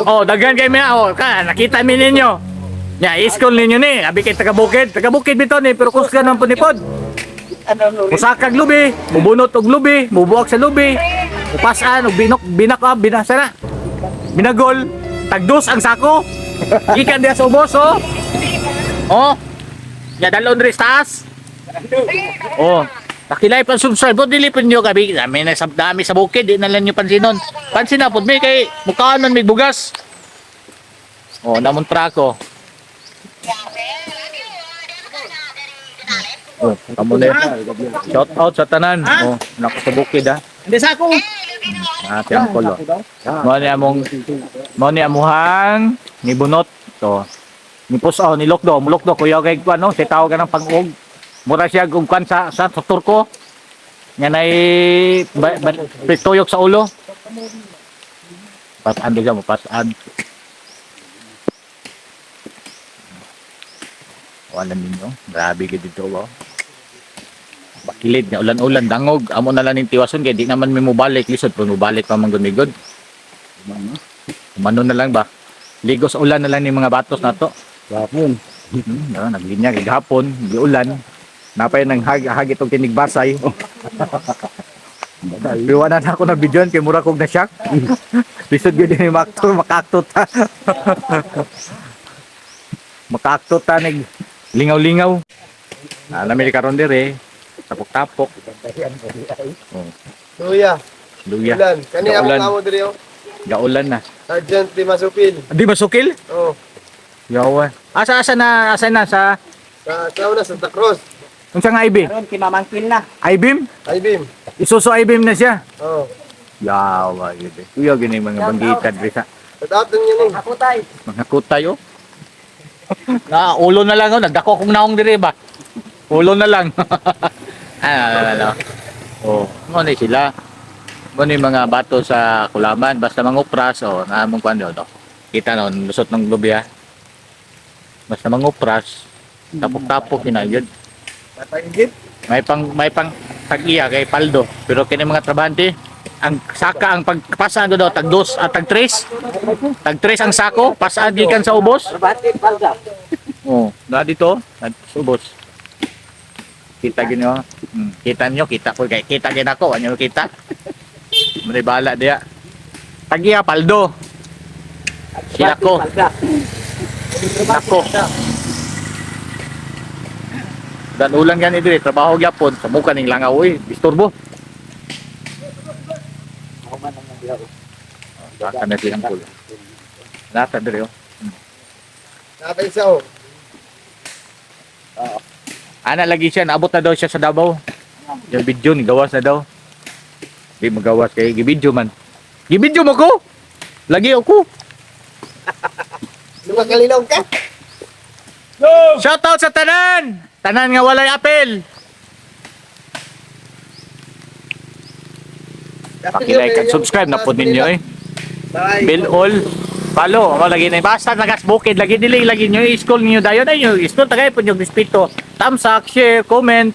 Oh, daghan kay mi oh, nakita mi ninyo. Nya iskol ninyo ni, abi kay taga bukid bitaw ni pero kusga man pud ni pod. Musakag lubi, mubunot og lubi, mubuak sa lubi. Upasan og binaka na. Binagol, tagdos ang sako. Gikan diha sa ubos oh. Oh. Ya dalon ri taas. Oh. Pakilay pa subscribe, dili pa nyo gabi. Dami sa bukid, di na lang nyo pansinon. Pansin na po, may kay mukhaan man may bugas. Oh, namuntra ko. Oh, kamo na. Shout out sa tanan. Oh, nako sa bukid ha. Hindi sa ako. Tiyang kolo. Mo ni amuhang ni bunot to. Ni puso ni lokdo, mulokdo kuya kay ano, si tawag ka ng pag-ug. Mura siya kung kan sa turko. Nga nay pituyok sa ulo. Pasan diga mo, pasan. Wala ninyo. Grabe gid dito ba. Bakilid nga ulan-ulan dangog. Amo na lang ning tiwason kay di naman may mobalik lisod pag mobalik pa man gumigod. Umano na lang ba. Ligo sa ulan na lang ni mga batos nato. Gapon. Naglinya kay gahapon, di ulan. Napay nang hagi itong kinigbasay. Liwanan ako na video kay mura kog na shock. Lisod gyud ni makaktot ta. Makaktot ta nig lingaw-lingaw. Nami karon dire, tapok-tapok. Luya. Luya. Ulan. Kani ako kamo diri oh. Gaulan na. Sergeant Di Masupil. Di ba sukil? Oh. Yawa. Asa na sa Sa sauna Santa Cruz. unsa nga IB? Karon kimamangkil na. IBIM? Ibim. Isuso IBIM na siya. Oh. Yawa yun. Kuya gini mga banggitad bisa. Tatat niyo ni. Ako tay. Mga kutay oh. Na ulo na lang oh, nagdako kong naong dire ba. Ulo na lang. Ano. Oh, mo ni sila. Mo ni mga bato sa kulaman basta mangupras oh, naamong kuan do. Kita no lusot ng lubya. Basta mangupras, tapok-tapok hinayod. Tatangit. May pang tag-iya kay paldo. Pero kini mga trabahante, ang saka ang pagpasa do tag 2 at tag 3. Tag 3 ang sako, pasaan gikan sa ubos. Bati palda. Oh, na dito, sa ubos. Kita ginyo. Kita nyo, kita ko kay kita gid ako, anyo kita. Muna bala dia. Tag-iya paldo. Sila ko. Ako. Dan ulang yan dire trabaho gyapon sa muka ning langaw oy, disturbo. Ako man ang nandiyaw. Baka na siyang kulo. Nata dire oh. Natay sa oh. Ana lagi siya naabot na daw siya sa Davao. Yung video ni gawas na daw. Di magawas kay gibidyo man. Gibidyo mo ko. Lagi ako. Lumakalilaw ka. Shout out sa tanan. Tanan nga walay apel. Pakilike at subscribe na po ninyo eh. Bye. Bell all. Follow. Ako lagi na. Basta nagas bukid. Lagi nyo i-scroll ninyo dayon. Ay nyo i-scroll tagay po nyo respeto. Thumbs up, share, comment.